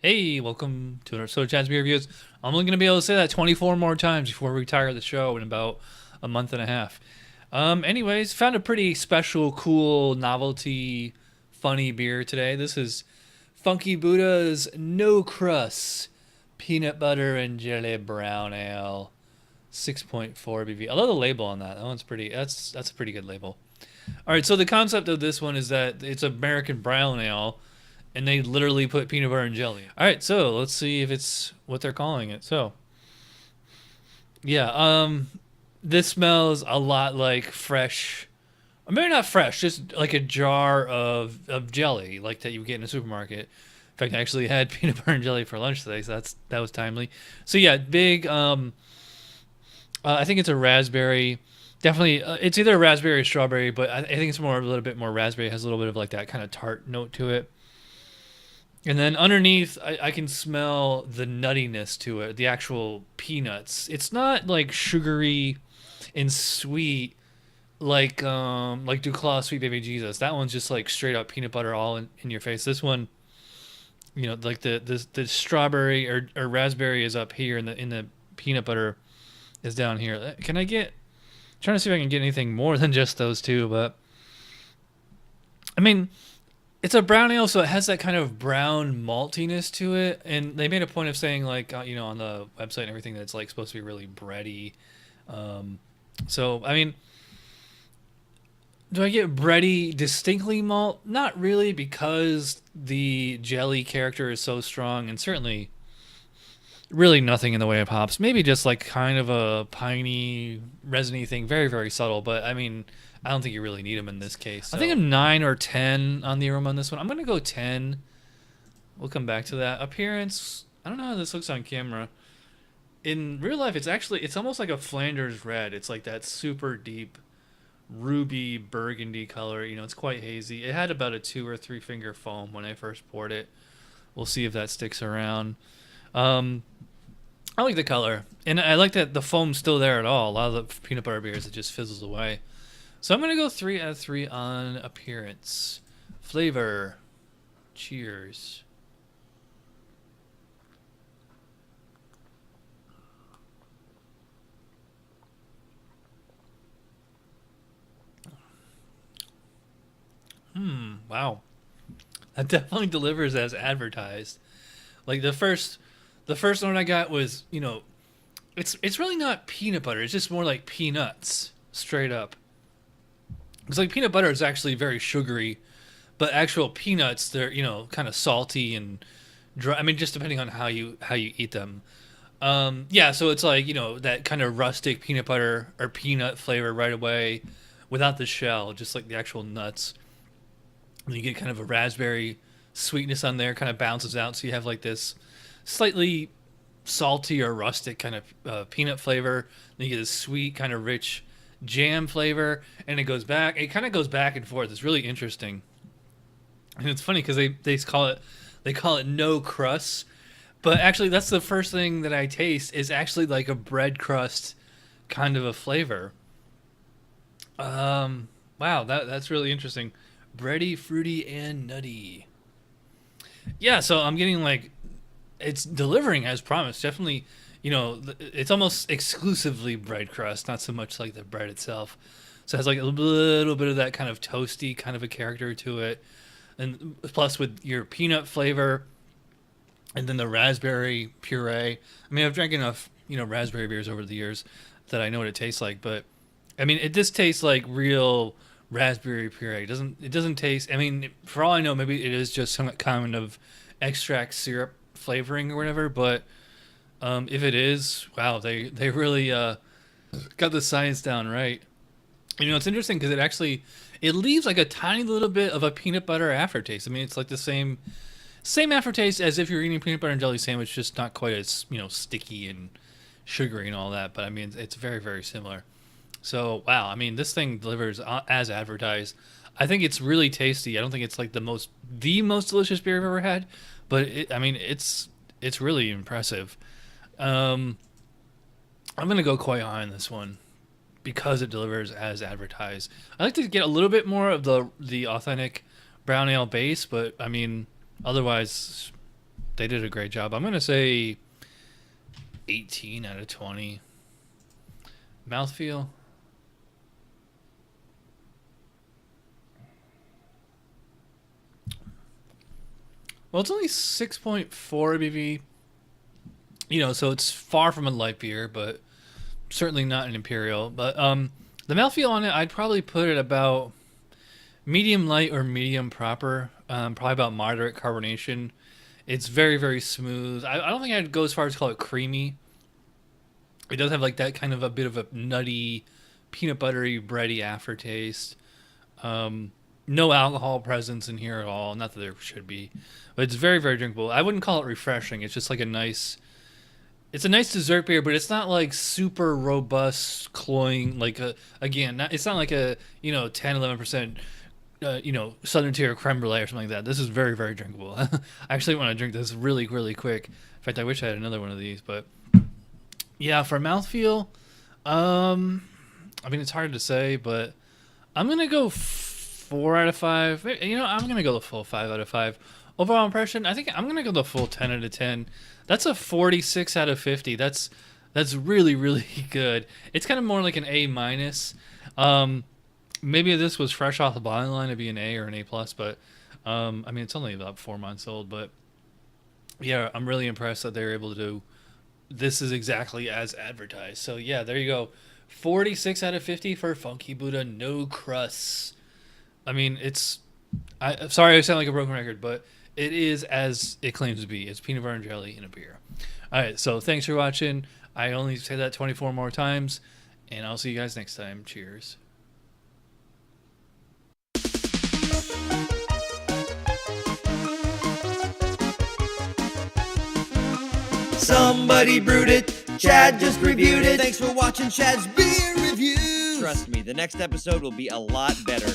Hey, welcome to another episode of Chad's Beer Reviews. I'm only going to be able to say that 24 more times before we retire the show in about a month and a half. Anyways, found a pretty special, cool, novelty, funny beer today. This is Funky Buddha's No Crust Peanut Butter and Jelly Brown Ale, 6.4 BV. I love the label on that. That one's pretty. That's a pretty good label. All right, so the concept of this one is that it's American brown ale, and they literally put peanut butter and jelly. All right, so let's see if it's what they're calling it. So, yeah, this smells a lot like fresh, or maybe not fresh, just like a jar of jelly, like that you get in a supermarket. In fact, I actually had peanut butter and jelly for lunch today, so that was timely. So yeah, big. I think it's a raspberry. Definitely, it's either a raspberry or strawberry, but I think it's more a little bit more raspberry. It has a little bit of like that kind of tart note to it. And then underneath, I can smell the nuttiness to it, the actual peanuts. It's not like sugary and sweet like 𝓕𝓬𝓲 Sweet Baby Jesus. That one's just like straight up peanut butter all in your face. This one, like the strawberry or raspberry is up here, and the peanut butter is down here. Can I get? Trying to see if I can get anything more than just those two, but I mean, it's a brown ale, so it has that kind of brown maltiness to it. And they made a point of saying, like, on the website and everything, that it's like supposed to be really bready. So I mean, do I get bready distinctly malt? Not really, because the jelly character is so strong, and certainly really nothing in the way of hops. Maybe just like kind of a piney, resiny thing, very very subtle. But I mean, I don't think you really need them in this case. So. I think I'm 9 or 10 on the aroma on this one. I'm gonna go 10. We'll come back to that. Appearance, I don't know how this looks on camera. In real life, it's almost like a Flanders red. It's like that super deep ruby burgundy color. It's quite hazy. It had about a 2 or 3 finger foam when I first poured it. We'll see if that sticks around. I like the color, and I like that the foam's still there at all. A lot of the peanut butter beers, it just fizzles away. So I'm gonna go 3 out of 3 on appearance. Flavor, cheers. Wow, that definitely delivers as advertised. Like the first one I got was, it's really not peanut butter. It's just more like peanuts, straight up. Because like peanut butter is actually very sugary, but actual peanuts, they're kind of salty and dry. I mean, just depending on how you eat them. Yeah, so it's like that kind of rustic peanut butter or peanut flavor right away, without the shell, just like the actual nuts. And you get kind of a raspberry sweetness on there, kind of bounces out, so you have like this slightly salty or rustic kind of peanut flavor. Then you get this sweet, kind of rich jam flavor, and it goes back. It kind of goes back and forth. It's really interesting, and it's funny because they call it no crust, but actually that's the first thing that I taste is actually like a bread crust kind of a flavor. Wow, that's really interesting. Bready, fruity, and nutty. Yeah, so I'm getting like it's delivering as promised. Definitely, it's almost exclusively bread crust, not so much like the bread itself. So it has like a little bit of that kind of toasty kind of a character to it, and plus with your peanut flavor, and then the raspberry puree. I mean, I've drank enough, raspberry beers over the years that I know what it tastes like. But I mean, it just tastes like real raspberry puree. It doesn't taste. I mean, for all I know, maybe it is just some kind of extract syrup flavoring or whatever. But if it is, wow, they really got the science down right. It's interesting because it leaves like a tiny little bit of a peanut butter aftertaste. I mean, it's like the same aftertaste as if you're eating a peanut butter and jelly sandwich, just not quite as sticky and sugary and all that. But I mean, it's very very similar. So wow, I mean, this thing delivers as advertised. I think it's really tasty. I don't think it's like the most delicious beer I've ever had, but I mean, it's really impressive. Um, I'm gonna go quite high on this one because it delivers as advertised. I like to get a little bit more of the authentic brown ale base, but I mean, otherwise They did a great job. I'm going to say 18 out of 20. Mouthfeel. Well, it's only 6.4 ABV. You know, so it's far from a light beer, but certainly not an imperial. But the mouthfeel on it, I'd probably put it about medium light or medium proper. Probably about moderate carbonation. It's very, very smooth. I don't think I'd go as far as call it creamy. It does have like that kind of a bit of a nutty, peanut buttery, bready aftertaste. No alcohol presence in here at all. Not that there should be, but it's very, very drinkable. I wouldn't call it refreshing. It's just like it's a nice dessert beer, but it's not like super robust, cloying. Like it's not like a 10, 11%. Southern Tier creme brulee or something like that. This is very, very drinkable. I actually want to drink this really, really quick. In fact, I wish I had another one of these. But yeah, for mouthfeel, I mean, it's hard to say, but I'm gonna go 4 out of 5. I'm gonna go the full 5 out of 5. Overall impression, I think I'm gonna go the full 10 out of 10. That's a 46 out of 50. That's really, really good. It's kind of more like an A minus. Maybe if this was fresh off the bottling line, it'd be an A or an A plus. But I mean, it's only about 4 months old. But yeah, I'm really impressed that they're able to do. This is exactly as advertised. So yeah, there you go. 46 out of 50 for Funky Buddha, no crusts. I mean, sorry I sound like a broken record, but it is as it claims to be. It's peanut butter and jelly in a beer. All right, so thanks for watching. I only say that 24 more times, and I'll see you guys next time. Cheers. Somebody brewed it. Chad just reviewed it. Thanks for watching Chad's Beer Reviews. Trust me, the next episode will be a lot better.